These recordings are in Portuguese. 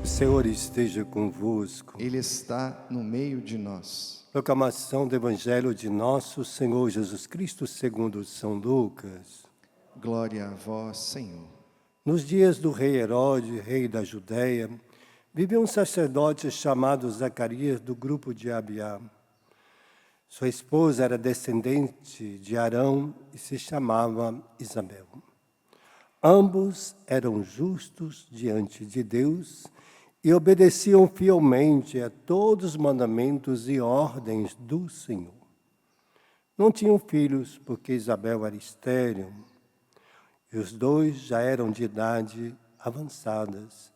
O Senhor esteja convosco. Ele está no meio de nós. Proclamação do Evangelho de nosso Senhor Jesus Cristo segundo São Lucas. Glória a vós, Senhor. Nos dias do rei Herodes, rei da Judéia, vivia um sacerdote chamado Zacarias, do grupo de Abiá. Sua esposa era descendente de Arão e se chamava Isabel. Ambos eram justos diante de Deus e obedeciam fielmente a todos os mandamentos e ordens do Senhor. Não tinham filhos, porque Isabel era estéril, e os dois já eram de idade avançadas.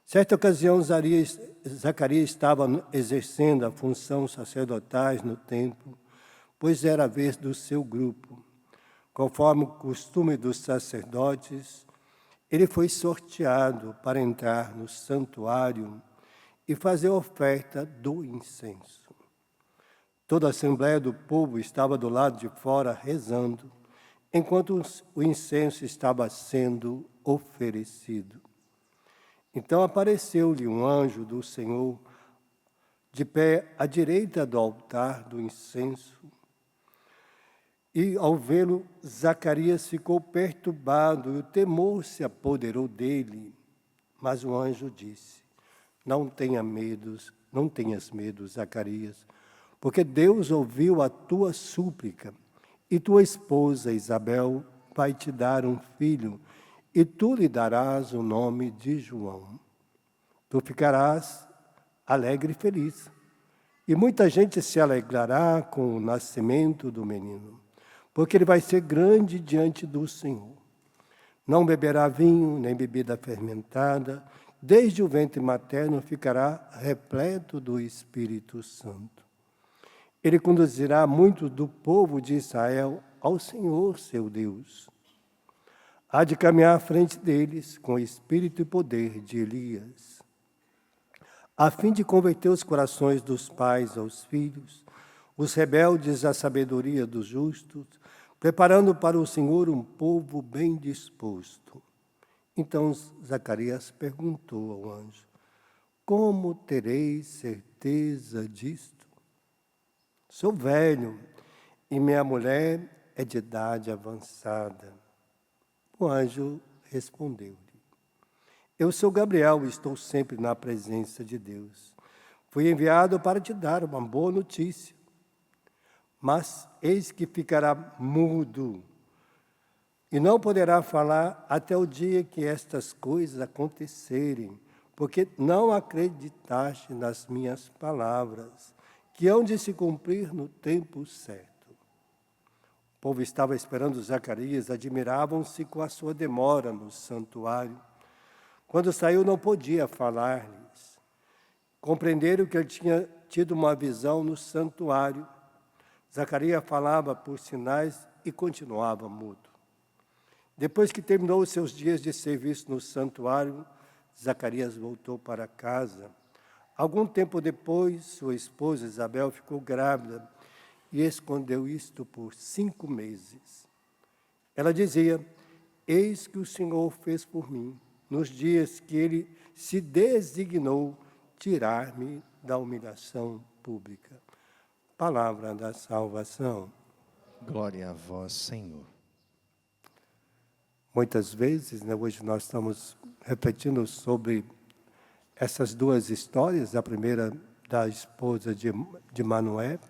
Certa ocasião, Zacarias estava exercendo a função sacerdotais no templo, pois era a vez do seu grupo. Conforme o costume dos sacerdotes, ele foi sorteado para entrar no santuário e fazer a oferta do incenso. Toda a assembleia do povo estava do lado de fora rezando, enquanto o incenso estava sendo oferecido. Então apareceu-lhe um anjo do Senhor, de pé à direita do altar do incenso. E, ao vê-lo, Zacarias ficou perturbado e o temor se apoderou dele. Mas o anjo disse: não tenhas medo, Zacarias, porque Deus ouviu a tua súplica, e tua esposa Isabel vai te dar um filho, e tu lhe darás o nome de João. Tu ficarás alegre e feliz, e muita gente se alegrará com o nascimento do menino, porque ele vai ser grande diante do Senhor. Não beberá vinho, nem bebida fermentada, desde o ventre materno ficará repleto do Espírito Santo. Ele conduzirá muitos do povo de Israel ao Senhor, seu Deus. Há de caminhar à frente deles com o espírito e poder de Elias, a fim de converter os corações dos pais aos filhos, os rebeldes à sabedoria dos justos, preparando para o Senhor um povo bem disposto. Então Zacarias perguntou ao anjo: como terei certeza disto? Sou velho e minha mulher é de idade avançada. O anjo respondeu-lhe: eu sou Gabriel e estou sempre na presença de Deus. Fui enviado para te dar uma boa notícia. Mas eis que ficará mudo e não poderá falar até o dia que estas coisas acontecerem, porque não acreditaste nas minhas palavras, que hão de se cumprir no tempo certo. O povo estava esperando Zacarias, admiravam-se com a sua demora no santuário. Quando saiu, não podia falar-lhes. Compreenderam que ele tinha tido uma visão no santuário. Zacarias falava por sinais e continuava mudo. Depois que terminou os seus dias de serviço no santuário, Zacarias voltou para casa. Algum tempo depois, sua esposa Isabel ficou grávida e escondeu isto por 5 meses. Ela dizia: eis que o Senhor fez por mim, nos dias que ele se designou tirar-me da humilhação pública. Palavra da salvação. Glória a vós, Senhor. Muitas vezes, hoje nós estamos refletindo sobre essas duas histórias. A primeira da esposa de Manoé,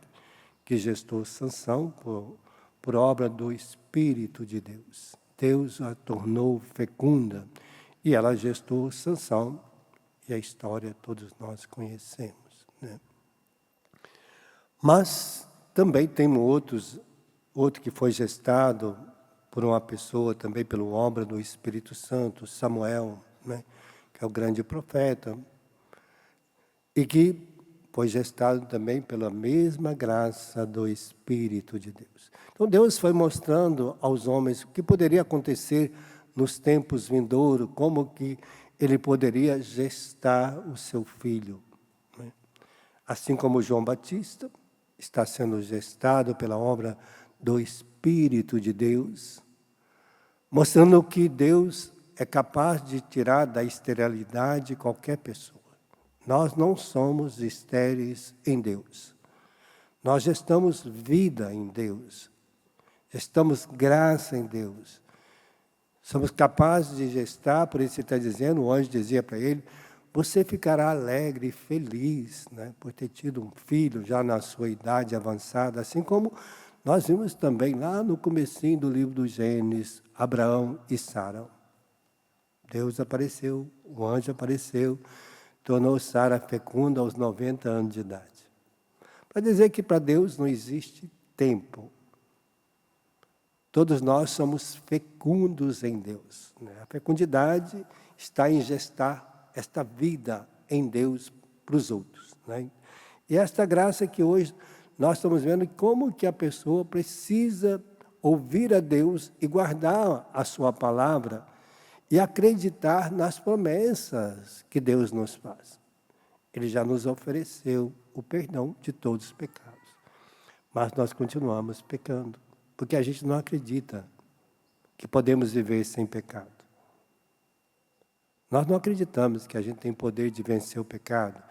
que gestou Sansão por obra do Espírito de Deus. Deus a tornou fecunda e ela gestou Sansão, e a história todos nós conhecemos, né? Mas também temos outro que foi gestado por uma pessoa, também pela obra do Espírito Santo, Samuel, né? Que é o grande profeta, e que foi gestado também pela mesma graça do Espírito de Deus. Então Deus foi mostrando aos homens o que poderia acontecer nos tempos vindouros, como que ele poderia gestar o seu filho, né? Assim como João Batista está sendo gestado pela obra do Espírito de Deus, mostrando que Deus é capaz de tirar da esterilidade qualquer pessoa. Nós não somos estéreis em Deus. Nós gestamos vida em Deus. Gestamos graça em Deus. Somos capazes de gestar, por isso ele está dizendo, o anjo dizia para ele, você ficará alegre e feliz, né, por ter tido um filho já na sua idade avançada, assim como nós vimos também lá no comecinho do livro do Gênesis, Abraão e Sara. Deus apareceu, o anjo apareceu, tornou Sara fecunda aos 90 anos de idade. Para dizer que para Deus não existe tempo. Todos nós somos fecundos em Deus, né? A fecundidade está em gestar esta vida em Deus para os outros, né? E esta graça que hoje nós estamos vendo como que a pessoa precisa ouvir a Deus e guardar a sua palavra e acreditar nas promessas que Deus nos faz. Ele já nos ofereceu o perdão de todos os pecados. Mas nós continuamos pecando, porque a gente não acredita que podemos viver sem pecado. Nós não acreditamos que a gente tem poder de vencer o pecado.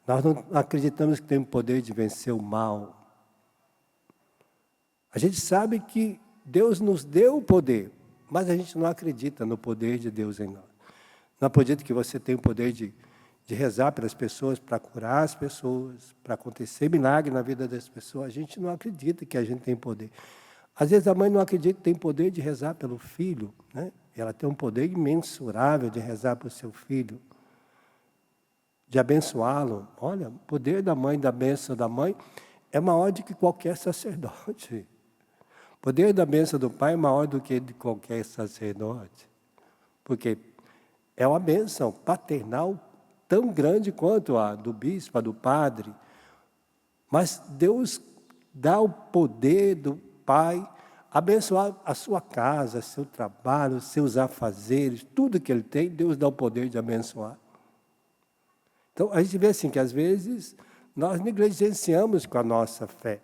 Nós não acreditamos que temos poder de vencer o mal. A gente sabe que Deus nos deu o poder, mas a gente não acredita no poder de Deus em nós. Não acredita que você tem o poder de rezar pelas pessoas, para curar as pessoas, para acontecer milagre na vida das pessoas. A gente não acredita que a gente tem poder. Às vezes a mãe não acredita que tem poder de rezar pelo filho, né? Ela tem um poder imensurável de rezar para o seu filho, de abençoá-lo. Olha, o poder da mãe, da bênção da mãe, é maior do que qualquer sacerdote. O poder da bênção do pai é maior do que de qualquer sacerdote. Porque é uma bênção paternal tão grande quanto a do bispo, a do padre. Mas Deus dá o poder do pai abençoar a sua casa, seu trabalho, seus afazeres, tudo que ele tem, Deus dá o poder de abençoar. Então, a gente vê assim que às vezes nós negligenciamos com a nossa fé.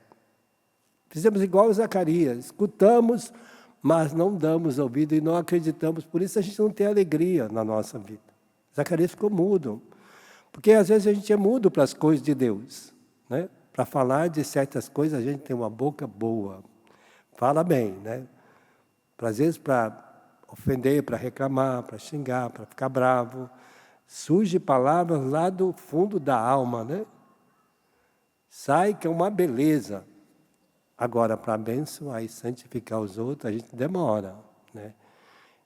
Fizemos igual a Zacarias, escutamos, mas não damos ouvido e não acreditamos. Por isso a gente não tem alegria na nossa vida. Zacarias ficou mudo. Porque às vezes a gente é mudo para as coisas de Deus, né? Para falar de certas coisas a gente tem uma boca boa. Fala bem, né? Às vezes para ofender, para reclamar, para xingar, para ficar bravo. Surge palavras lá do fundo da alma, né? Sai que é uma beleza. Agora, para abençoar e santificar os outros, a gente demora, né?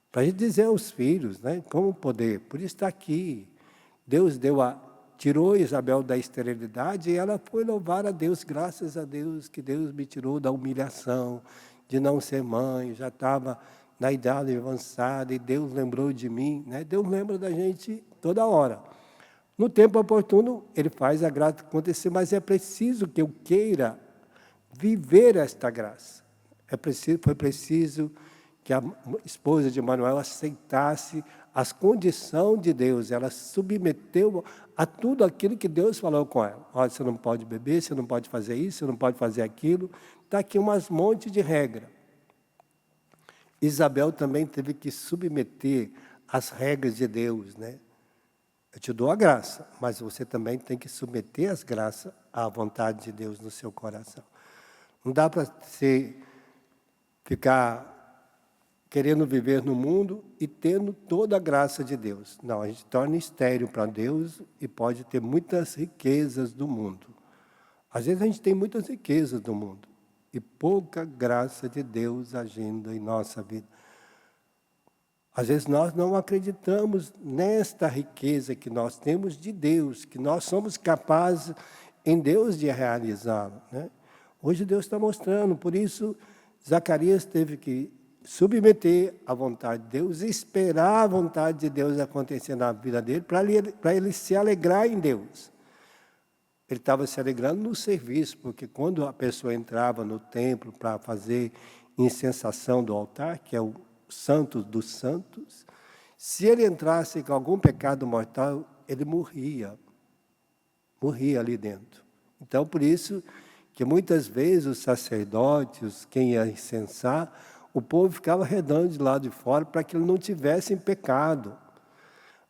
Para a gente dizer aos filhos, né? Como poder. Por isso está aqui. Deus tirou Isabel da esterilidade e ela foi louvar a Deus, graças a Deus, que Deus me tirou da humilhação, de não ser mãe, já estava na idade avançada e Deus lembrou de mim, né? Deus lembra da gente toda hora. No tempo oportuno, Ele faz a graça acontecer, mas é preciso que eu queira viver esta graça. Foi preciso que a esposa de Manuel aceitasse as condições de Deus. Ela submeteu a tudo aquilo que Deus falou com ela. Olha, você não pode beber, você não pode fazer isso, você não pode fazer aquilo. Está aqui umas monte de regras. Isabel também teve que submeter às regras de Deus, né? Eu te dou a graça, mas você também tem que submeter as graças à vontade de Deus no seu coração. Não dá para você ficar querendo viver no mundo e tendo toda a graça de Deus. Não, a gente torna estéril para Deus e pode ter muitas riquezas do mundo. Às vezes a gente tem muitas riquezas do mundo e pouca graça de Deus agindo em nossa vida. Às vezes nós não acreditamos nesta riqueza que nós temos de Deus, que nós somos capazes em Deus de realizá-la, né? Hoje Deus está mostrando, por isso Zacarias teve que submeter à vontade de Deus, esperar a vontade de Deus acontecer na vida dele, para ele se alegrar em Deus. Ele estava se alegrando no serviço, porque quando a pessoa entrava no templo para fazer incensação do altar, que é o santo dos santos, se ele entrasse com algum pecado mortal, ele morria ali dentro. Então, por isso que muitas vezes os sacerdotes, quem ia incensar, o povo ficava redando de lado de fora para que ele não tivesse em pecado.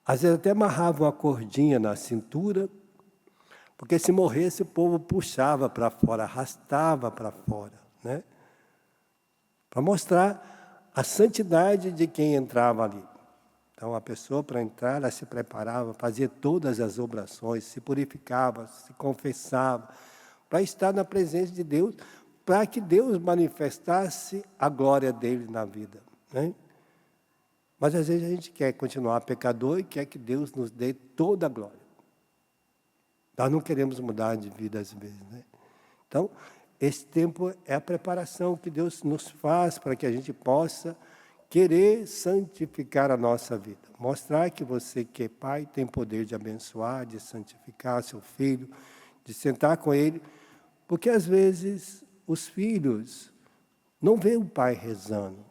Às vezes até amarrava uma cordinha na cintura, porque se morresse o povo puxava para fora, arrastava para fora, né? Para mostrar a santidade de quem entrava ali. Então a pessoa para entrar, ela se preparava, fazia todas as orações, se purificava, se confessava, para estar na presença de Deus, para que Deus manifestasse a glória dele na vida, né? Mas às vezes a gente quer continuar pecador e quer que Deus nos dê toda a glória. Nós não queremos mudar de vida às vezes, né? Então, esse tempo é a preparação que Deus nos faz para que a gente possa querer santificar a nossa vida. Mostrar que você que é pai tem poder de abençoar, de santificar seu filho, de sentar com ele. Porque às vezes os filhos não veem o pai rezando.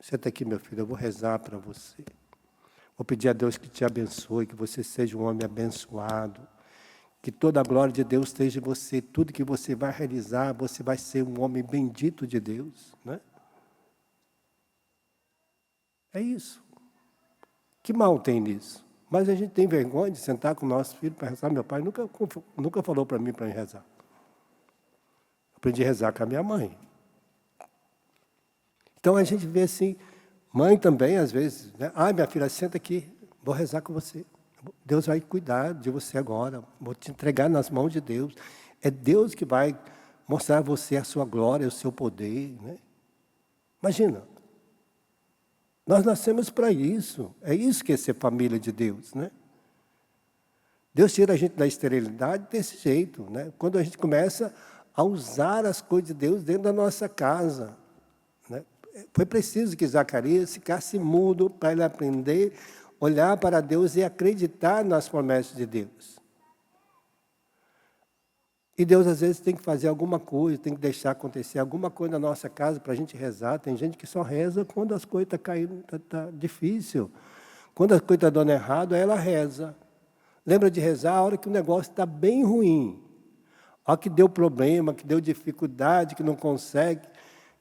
Senta aqui, meu filho, eu vou rezar para você. Vou pedir a Deus que te abençoe, que você seja um homem abençoado. Que toda a glória de Deus esteja em você. Tudo que você vai realizar, você vai ser um homem bendito de Deus, né? É isso. Que mal tem nisso? Mas a gente tem vergonha de sentar com o nosso filho para rezar. Meu pai nunca falou para mim para rezar. Aprendi a rezar com a minha mãe. Então a gente vê assim, mãe também às vezes, né? Minha filha, senta aqui, vou rezar com você. Deus vai cuidar de você agora, vou te entregar nas mãos de Deus. É Deus que vai mostrar a você a sua glória, o seu poder, né? Imagina, nós nascemos para isso, é isso que é ser família de Deus, né? Deus tira a gente da esterilidade desse jeito, né? Quando a gente começa a usar as coisas de Deus dentro da nossa casa, né? Foi preciso que Zacarias ficasse mudo para ele aprender, olhar para Deus e acreditar nas promessas de Deus. E Deus às vezes tem que fazer alguma coisa, tem que deixar acontecer alguma coisa na nossa casa para a gente rezar. Tem gente que só reza quando as coisas estão caindo, está difícil. Quando as coisas estão dando errado, aí ela reza. Lembra de rezar a hora que o negócio está bem ruim. A hora que deu problema, que deu dificuldade, que não consegue,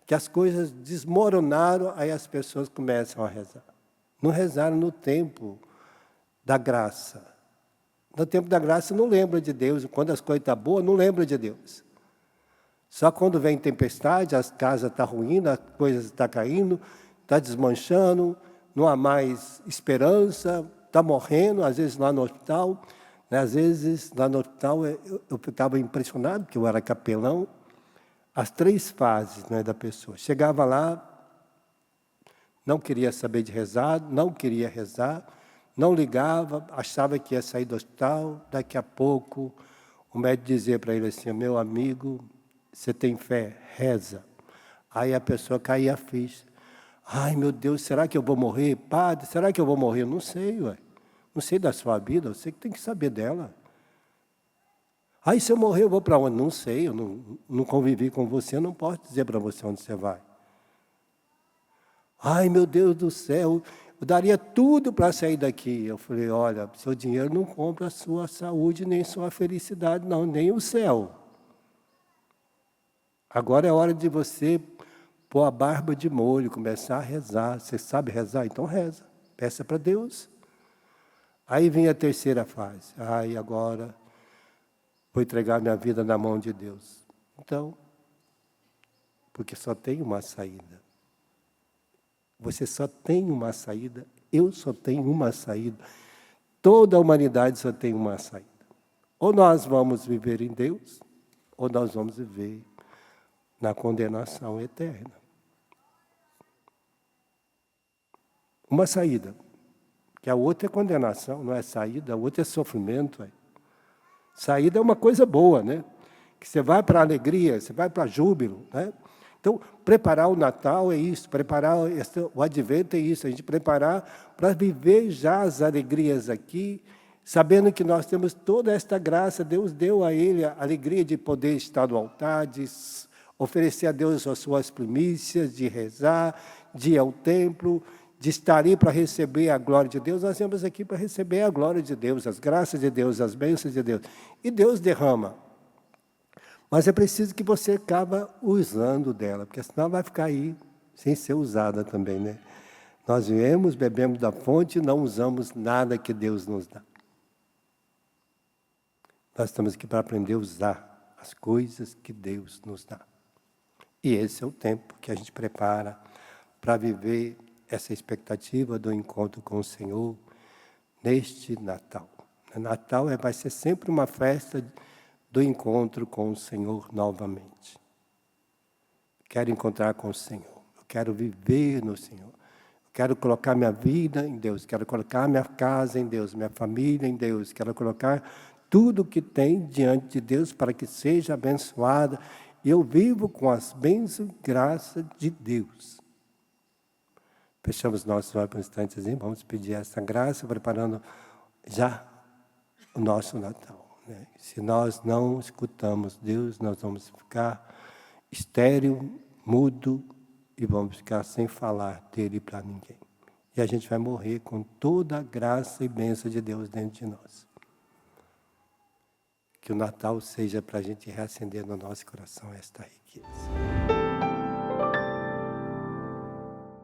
que as coisas desmoronaram, aí as pessoas começam a rezar. Não rezaram no tempo da graça. No tempo da graça não lembra de Deus. Quando as coisas estão boas, não lembra de Deus. Só quando vem tempestade, as casas estão ruindo, as coisas estão caindo, está desmanchando, não há mais esperança, está morrendo, às vezes lá no hospital. Né? Às vezes lá no hospital eu ficava impressionado, porque eu era capelão, as 3 fases, né, da pessoa. Chegava lá, não queria saber de rezar, não queria rezar, não ligava, achava que ia sair do hospital. Daqui a pouco, o médico dizia para ele assim: meu amigo, você tem fé? Reza. Aí a pessoa caía a ficha. Ai, meu Deus, será que eu vou morrer? Padre, será que eu vou morrer? Eu não sei, ué. Não sei da sua vida, você que tem que saber dela. Aí se eu morrer, eu vou para onde? Não sei, eu não convivi com você, eu não posso dizer para você onde você vai. Ai, meu Deus do céu, eu daria tudo para sair daqui. Eu falei: olha, seu dinheiro não compra a sua saúde, nem sua felicidade, não, nem o céu. Agora é hora de você pôr a barba de molho, começar a rezar. Você sabe rezar? Então reza, peça para Deus. Aí vem a 3ª fase. Ai, agora vou entregar minha vida na mão de Deus. Então, porque só tem uma saída. Você só tem uma saída, eu só tenho uma saída. Toda a humanidade só tem uma saída. Ou nós vamos viver em Deus, ou nós vamos viver na condenação eterna. Uma saída. Que a outra é condenação, não é saída, a outra é sofrimento. Saída é uma coisa boa, né? Que você vai para a alegria, você vai para júbilo, né? Então, preparar o Natal é isso, preparar o Advento é isso, a gente preparar para viver já as alegrias aqui, sabendo que nós temos toda esta graça. Deus deu a ele a alegria de poder estar no altar, de oferecer a Deus as suas primícias, de rezar, de ir ao templo, de estar ali para receber a glória de Deus. Nós estamos aqui para receber a glória de Deus, as graças de Deus, as bênçãos de Deus. E Deus derrama. Mas é preciso que você acabe usando dela, porque senão vai ficar aí sem ser usada também, né? Nós viemos, bebemos da fonte e não usamos nada que Deus nos dá. Nós estamos aqui para aprender a usar as coisas que Deus nos dá. E esse é o tempo que a gente prepara para viver essa expectativa do encontro com o Senhor neste Natal. Natal vai ser sempre uma festa do encontro com o Senhor novamente. Quero encontrar com o Senhor, eu quero viver no Senhor. Quero colocar minha vida em Deus, quero colocar minha casa em Deus, minha família em Deus, quero colocar tudo que tem diante de Deus para que seja abençoada. E eu vivo com as bênçãos e graças de Deus. Fechamos nossos olhos por um instantezinho, vamos pedir essa graça, preparando já o nosso Natal. Né? Se nós não escutamos Deus, nós vamos ficar estéril, mudo, e vamos ficar sem falar dele para ninguém. E a gente vai morrer com toda a graça e bênção de Deus dentro de nós. Que o Natal seja para a gente reacender no nosso coração esta riqueza.